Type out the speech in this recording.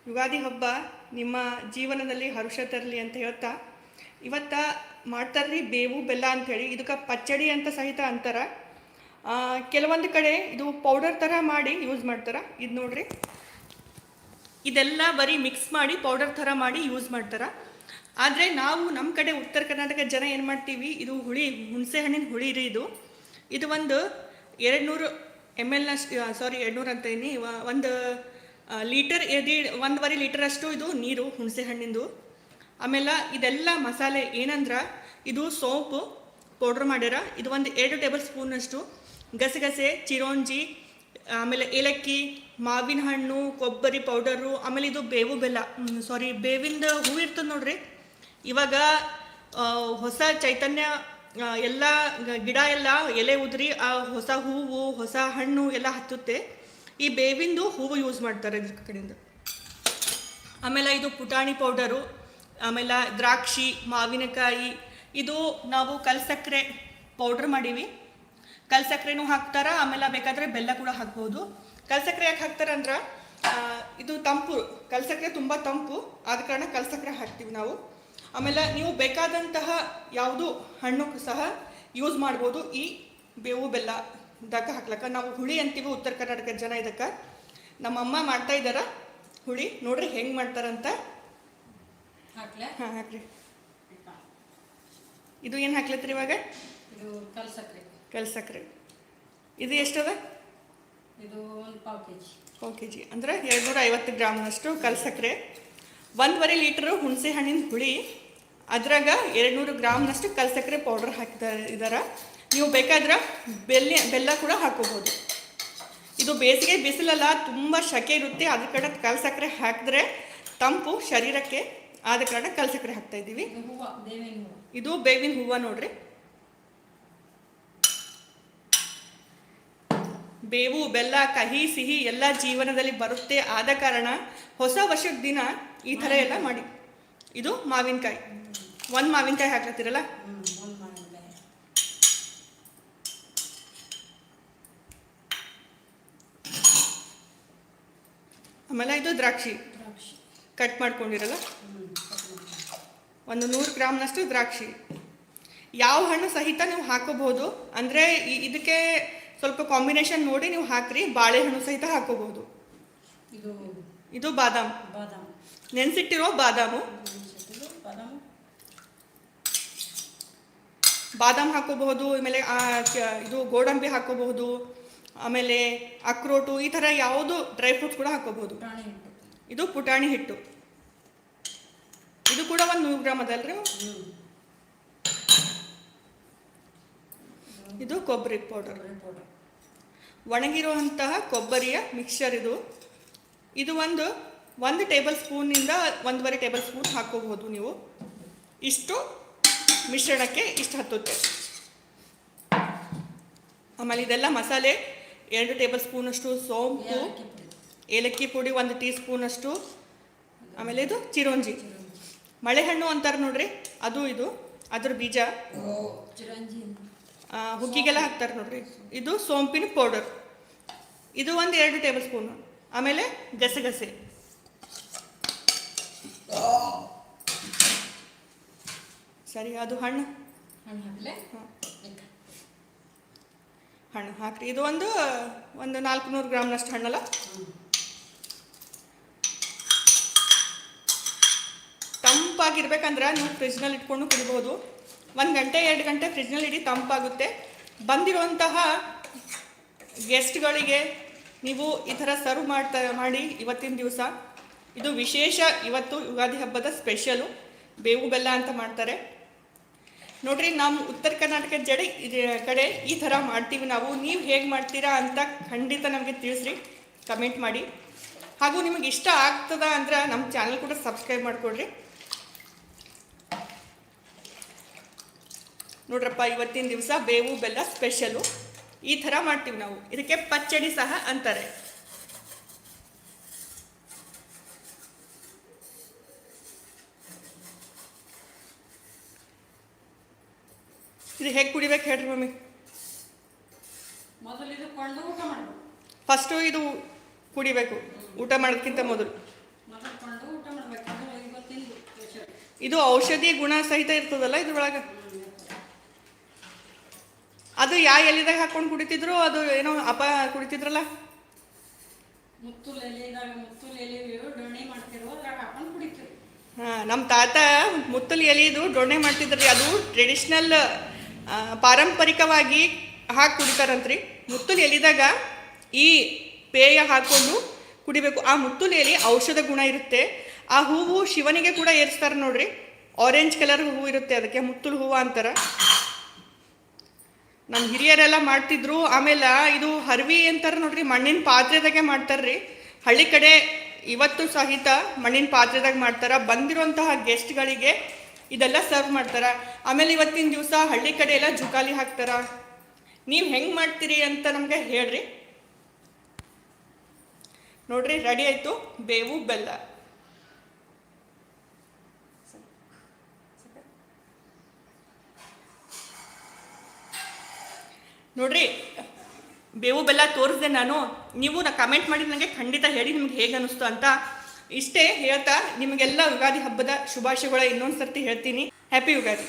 ಯುಗಾದಿ ಹಬ್ಬ ನಿಮ್ಮ ಜೀವನದಲ್ಲಿ ಹರುಷ ತರಲಿ ಅಂತ ಹೇಳ್ತಾ ಇವತ್ತ ಮಾಡ್ತಾರ್ರಿ ಬೇವು ಬೆಲ್ಲ ಅಂಥೇಳಿ ಇದಕ್ಕೆ ಪಚ್ಚಡಿ ಅಂತ ಸಹಿತ ಅಂತಾರೆ. ಕೆಲವೊಂದು ಕಡೆ ಇದು ಪೌಡರ್ ಥರ ಮಾಡಿ ಯೂಸ್ ಮಾಡ್ತಾರೆ. ಇದು ನೋಡ್ರಿ, ಇದೆಲ್ಲ ಬರೀ ಮಿಕ್ಸ್ ಮಾಡಿ ಪೌಡರ್ ಥರ ಮಾಡಿ ಯೂಸ್ ಮಾಡ್ತಾರೆ. ಆದರೆ ನಾವು ನಮ್ಮ ಕಡೆ ಉತ್ತರ ಕರ್ನಾಟಕ ಜನ ಏನು ಮಾಡ್ತೀವಿ, ಇದು ಹುಣಸೆ ಹಣ್ಣಿನ ಹುಳಿ ರೀ. ಇದು ಒಂದು 200 ml ನಷ್ಟು, ಸಾರಿ 200 ಅಂತ ಇದೀನಿ, ಒಂದು ಲೀಟರ್ 1.5 ಲೀಟರ್ ಅಷ್ಟು ಇದು ನೀರು ಹುಣಸೆ ಹಣ್ಣಿಂದು. ಆಮೇಲೆ ಇದೆಲ್ಲ ಮಸಾಲೆ ಏನಂದ್ರೆ ಇದು ಸೋಂಪು ಪೌಡ್ರ್ ಮಾಡ್ಯಾರ. ಇದು ಒಂದು 2 ಟೇಬಲ್ ಸ್ಪೂನಷ್ಟು ಗಸಗಸೆ, ಚಿರೋಂಜಿ, ಆಮೇಲೆ ಏಲಕ್ಕಿ, ಮಾವಿನ ಹಣ್ಣು, ಕೊಬ್ಬರಿ ಪೌಡರು, ಆಮೇಲೆ ಇದು ಬೇವು ಬೆಲ್ಲ, ಸಾರಿ ಬೇವಿಂದ ಹೂವು ಇರ್ತದೆ ನೋಡ್ರಿ. ಇವಾಗ ಹೊಸ ಚೈತನ್ಯ ಎಲ್ಲ ಗಿಡ ಎಲ್ಲ ಎಲೆ ಉದುರಿ ಆ ಹೊಸ ಹೂವು ಹೊಸ ಹಣ್ಣು ಎಲ್ಲ ಹತ್ತುತ್ತೆ. ಈ ಬೇವಿಂದು ಹೂವು ಯೂಸ್ ಮಾಡ್ತಾರೆ ಇದ್ರ ಕಡೆಯಿಂದ. ಆಮೇಲೆ ಇದು ಪುಟಾಣಿ ಪೌಡರು, ಆಮೇಲೆ ದ್ರಾಕ್ಷಿ, ಮಾವಿನಕಾಯಿ, ಇದು ನಾವು ಕಲ್ಸಕ್ಕರೆ ಪೌಡ್ರ್ ಮಾಡೀವಿ. ಕಲ್ಸಕ್ಕರೆನೂ ಹಾಕ್ತಾರೆ, ಆಮೇಲೆ ಬೇಕಾದರೆ ಬೆಲ್ಲ ಕೂಡ ಹಾಕ್ಬೋದು. ಕಲ್ಸಕ್ಕರೆ ಯಾಕೆ ಹಾಕ್ತಾರೆ ಅಂದ್ರೆ ಇದು ತಂಪು, ಕಲ್ಸಕ್ಕರೆ ತುಂಬ ತಂಪು, ಆದ ಕಾರಣ ಕಲ್ಸಕ್ಕರೆ ಹಾಕ್ತೀವಿ ನಾವು. ಆಮೇಲೆ ನೀವು ಬೇಕಾದಂತಹ ಯಾವುದು ಹಣ್ಣು ಸಹ ಯೂಸ್ ಮಾಡ್ಬೋದು ಈ ಬೇವು ಬೆಲ್ಲ ಇದಕ್ಕೆ ಹಾಕ್ಲಕ್ಕ. ನಾವು ಹುಳಿ ಅಂತೀವಿ ಉತ್ತರ ಕರ್ನಾಟಕದ ಜನ. ಇದಕ್ಕೆ ನಮ್ಮಮ್ಮ ಮಾಡ್ತಾ ಇದ್ದಾರ ಹುಳಿ, ನೋಡ್ರಿ ಹೆಂಗೆ ಮಾಡ್ತಾರಂತ. ಹಾಂ ಹಾಕ್ರಿ. ಇದು ಏನು ಹಾಕ್ಲತ್ರಿ ಇವಾಗ? ಕಲ್ಸಕ್ಕರೆ. ಇದು ಎಷ್ಟದ? ಇದು ಪಾವು ಕೆ ಜಿ ಅಂದರೆ 250 ಗ್ರಾಮ್ನಷ್ಟು ಕಲ್ಸಕ್ಕರೆ. 1.5 ಲೀಟರ್ ಹುಣಸೆ ಹಣ್ಣಿನ ಹುಳಿ, ಅದ್ರಾಗ 200 ಗ್ರಾಮ್ನಷ್ಟು ಕಲ್ಸಕ್ಕರೆ ಪೌಡರ್ ಹಾಕಿದ್ದಾರೆ. ನೀವು ಬೇಕಾದ್ರೆ ಬೆಲ್ಲ ಕೂಡ ಹಾಕೋಬೋದು. ಇದು ಬೇಸಿಗೆ ಬಿಸಿಲಲ್ಲ, ತುಂಬ ಶೆಕೆ ಇರುತ್ತೆ, ಅದ್ರ ಕಡೆ ಕಲ್ಸಕ್ಕರೆ ಹಾಕಿದ್ರೆ ತಂಪು ಶರೀರಕ್ಕೆ, ಆದ ಕಾರಣ ಕಲ್ಸಕ್ಕರೆ ಹಾಕ್ತಾ ಇದ್ದೀವಿ. ಇದು ಬೇವಿನ ಹೂವು ನೋಡ್ರಿ. ಬೇವು ಬೆಲ್ಲ ಕಹಿ ಸಿಹಿ ಎಲ್ಲ ಜೀವನದಲ್ಲಿ ಬರುತ್ತೆ, ಆದ ಕಾರಣ ಹೊಸ ವರ್ಷದ ದಿನ ಈ ಥರ ಎಲ್ಲ ಮಾಡಿ. ಇದು ಮಾವಿನಕಾಯಿ, ಒಂದು ಮಾವಿನಕಾಯಿ ಹಾಕ್ಲತ್ತೀರಲ್ಲ. ಆಮೇಲೆ ಇದು ದ್ರಾಕ್ಷಿ ಕಟ್ ಮಾಡ್ಕೊಂಡಿರಲ್ಲ, ಒಂದು 100 ಗ್ರಾಮ್ನಷ್ಟು ದ್ರಾಕ್ಷಿ. ಯಾವ ಹಣ್ಣು ಸಹಿತ ನೀವು ಹಾಕೋಬಹುದು, ಅಂದರೆ ಇದಕ್ಕೆ ಸ್ವಲ್ಪ ಕಾಂಬಿನೇಷನ್ ನೋಡಿ ನೀವು ಹಾಕ್ರಿ. ಬಾಳೆಹಣ್ಣು ಸಹಿತ ಹಾಕೋಬಹುದು. ಇದು ಬಾದಾಮ್, ನೆನೆಸಿಟ್ಟಿರೋ ಬಾದಾಮು. ಬಾದಾಮ್ ಹಾಕೋಬಹುದು, ಆಮೇಲೆ ಇದು ಗೋಡಂಬಿ ಹಾಕೋಬಹುದು, ಆಮೇಲೆ ಅಕ್ರೋಟು, ಈ ಥರ ಯಾವುದು ಡ್ರೈ ಫ್ರೂಟ್ಸ್ ಕೂಡ ಹಾಕೋಬಹುದು. ಇದು ಪುಟಾಣಿ ಹಿಟ್ಟು, ಇದು ಕೂಡ ಒಂದು 100 ಗ್ರಾಮ್ ಅದಲ್ರಿ. ಇದು ಕೊಬ್ಬರಿ ಪೌಡರ್, ಒಣಗಿರುವಂತಹ ಕೊಬ್ಬರಿಯ ಮಿಕ್ಸ್ಚರ್. ಇದು ಒಂದು ಟೇಬಲ್ ಸ್ಪೂನಿಂದ 1.5 ಟೇಬಲ್ ಸ್ಪೂನ್ ಹಾಕೋಬಹುದು ನೀವು. ಇಷ್ಟು ಮಿಶ್ರಣಕ್ಕೆ ಇಷ್ಟು ಹತ್ತುತ್ತೆ. ಆಮೇಲೆ ಇದೆಲ್ಲ ಮಸಾಲೆ 2 ಟೇಬಲ್ ಸ್ಪೂನಷ್ಟು ಸೋಂಪು, ಏಲಕ್ಕಿ ಪುಡಿ 1 ಟೀ ಸ್ಪೂನಷ್ಟು, ಆಮೇಲೆ ಇದು ಚಿರೋಂಜಿ, ಮಳೆಹಣ್ಣು ಅಂತಾರೆ ನೋಡ್ರಿ, ಇದು ಅದ್ರ ಬೀಜ ಹುಗ್ಗಿಗೆಲ್ಲ ಹಾಕ್ತಾರೆ ನೋಡ್ರಿ. ಇದು ಸೋಂಪಿನ ಪೌಡರ್, ಇದು 2 ಟೇಬಲ್ ಸ್ಪೂನು. ಆಮೇಲೆ ಗಸಗಸೆ, ಸರಿ ಅದು ಹಣ್ಣು ಹಾಕ್ರಿ. ಇದು ಒಂದು 400 ಗ್ರಾಮ್ನಷ್ಟು ಹಣ್ಣಲ್ಲ. ತಂಪಾಗಿರ್ಬೇಕಂದ್ರೆ ನೀವು ಫ್ರಿಜ್ನಲ್ಲಿ ಇಟ್ಕೊಂಡು ಕುಡಿಬೋದು. 1 ಗಂಟೆ 2 ಗಂಟೆ ಫ್ರಿಜ್ನಲ್ಲಿ ಇಡಿ, ತಂಪಾಗುತ್ತೆ. ಬಂದಿರುವಂತಹ ಗೆಸ್ಟ್ಗಳಿಗೆ ನೀವು ಈ ಥರ ಸರ್ವ್ ಮಾಡಿ ಇವತ್ತಿನ ದಿವಸ. ಇದು ವಿಶೇಷ, ಇವತ್ತು ಯುಗಾದಿ ಹಬ್ಬದ ಸ್ಪೆಷಲು ಬೇವು ಬೆಲ್ಲ ಅಂತ ಮಾಡ್ತಾರೆ ನೋಡ್ರಿ. ನಮ್ಮ ಉತ್ತರ ಕರ್ನಾಟಕದ ಕಡೆ ಈ ಥರ ಮಾಡ್ತೀವಿ ನಾವು. ನೀವು ಹೇಗೆ ಮಾಡ್ತೀರಾ ಅಂತ ಖಂಡಿತ ನಮಗೆ ತಿಳಿಸ್ರಿ, ಕಮೆಂಟ್ ಮಾಡಿ. ಹಾಗೂ ನಿಮಗೆ ಇಷ್ಟ ಆಗ್ತದ ಅಂದ್ರೆ ನಮ್ಮ ಚಾನಲ್ ಕೂಡ ಸಬ್ಸ್ಕ್ರೈಬ್ ಮಾಡಿಕೊಡ್ರಿ. ನೋಡ್ರಪ್ಪ, ಇವತ್ತಿನ ದಿವಸ ಬೇವು ಬೆಲ್ಲ ಸ್ಪೆಷಲು ಈ ಥರ ಮಾಡ್ತೀವಿ ನಾವು. ಇದಕ್ಕೆ ಪಚ್ಚಡಿ ಸಹ ಅಂತಾರೆ. ಇದು ಹೇಗೆ ಕುಡಿಬೇಕು ಹೇಳ್ರಿ ಮಮ್ಮಿ? ಫಸ್ಟು ಇದು ಕುಡಿಬೇಕು ಊಟ ಮಾಡೋದಕ್ಕಿಂತ ಮೊದಲು. ಇದು ಔಷಧಿ ಗುಣ ಸಹಿತ ಇರ್ತದಲ್ಲ ಇದ್ರೊಳಗೆ. ಅದು ಯಾವ ಎಲೆದಾಗ ಹಾಕೊಂಡು ಕುಡಿತಿದ್ರು, ಅದು ಏನೋ ಅಪ್ಪ ಕುಡಿತಿದ್ರಲ್ಲ, ಮುತ್ತುಲ್ ಎಲೆ ಡೊಣ್ಣೆ ಮಾಡ್ತಿರೋ ಅದ್ರಾಗ ಹಾಕೊಂಡು ಕುಡಿತೀವಿ. ಹಾಂ, ನಮ್ಮ ತಾತ ಮುತ್ತಲು ಎಲೆದು ಡೊಣ್ಣೆ ಮಾಡ್ತಿದ್ರಿ. ಅದು ಟ್ರೆಡಿಷ್ನಲ್ ಪಾರಂಪರಿಕವಾಗಿ ಹಾಕಿ ಕುಡಿತಾರಂತ್ರಿ. ಮುತ್ತಲು ಎಲೆದಾಗ ಈ ಪೇಯ ಹಾಕ್ಕೊಂಡು ಕುಡಿಬೇಕು. ಆ ಮುತ್ತಲು ಎಲೆ ಔಷಧ ಗುಣ ಇರುತ್ತೆ. ಆ ಹೂವು ಶಿವನಿಗೆ ಕೂಡ ಏರಿಸ್ತಾರೆ ನೋಡ್ರಿ. ಆರೆಂಜ್ ಕಲರ್ ಹೂವು ಇರುತ್ತೆ, ಅದಕ್ಕೆ ಮುತ್ತಲು ಹೂವು ಅಂತಾರೆ. ನಮ್ಮ ಹಿರಿಯರೆಲ್ಲ ಮಾಡ್ತಿದ್ರು. ಆಮೇಲೆ ಇದು ಹರ್ವಿ ಅಂತಾರೆ ನೋಡ್ರಿ, ಮಣ್ಣಿನ ಪಾತ್ರೆದಾಗೆ ಮಾಡ್ತಾರ್ರಿ. ಹಳ್ಳಿ ಕಡೆ ಇವತ್ತು ಸಹಿತ ಮಣ್ಣಿನ ಪಾತ್ರೆದಾಗ ಮಾಡ್ತಾರೆ. ಬಂದಿರುವಂತಹ ಗೆಸ್ಟ್ಗಳಿಗೆ ಇದೆಲ್ಲ ಸರ್ವ್ ಮಾಡ್ತಾರೆ. ಆಮೇಲೆ ಇವತ್ತಿನ ದಿವಸ ಹಳ್ಳಿ ಕಡೆ ಎಲ್ಲ ಜುಕಾಲಿ ಹಾಕ್ತಾರ. ನೀವು ಹೆಂಗೆ ಮಾಡ್ತೀರಿ ಅಂತ ನಮಗೆ ಹೇಳ್ರಿ. ನೋಡ್ರಿ, ರೆಡಿ ಆಯಿತು ಬೇವು ಬೆಲ್ಲ. ನೋಡ್ರಿ, ಬೇವು ಬೆಲ್ಲ ತೋರಿಸ್ದೆ ನಾನು. ನೀವು ಕಮೆಂಟ್ ಮಾಡಿ ನನಗೆ ಖಂಡಿತ ಹೇಳಿ ನಿಮ್ಗೆ ಹೇಗೆ ಅನ್ನಿಸ್ತು ಅಂತ. ಇಷ್ಟೇ ಹೇಳ್ತಾ ನಿಮಗೆಲ್ಲ ಯುಗಾದಿ ಹಬ್ಬದ ಶುಭಾಶಯಗಳ ಇನ್ನೊಂದು ಸರ್ತಿ ಹೇಳ್ತೀನಿ. ಹ್ಯಾಪಿ ಯುಗಾದಿ.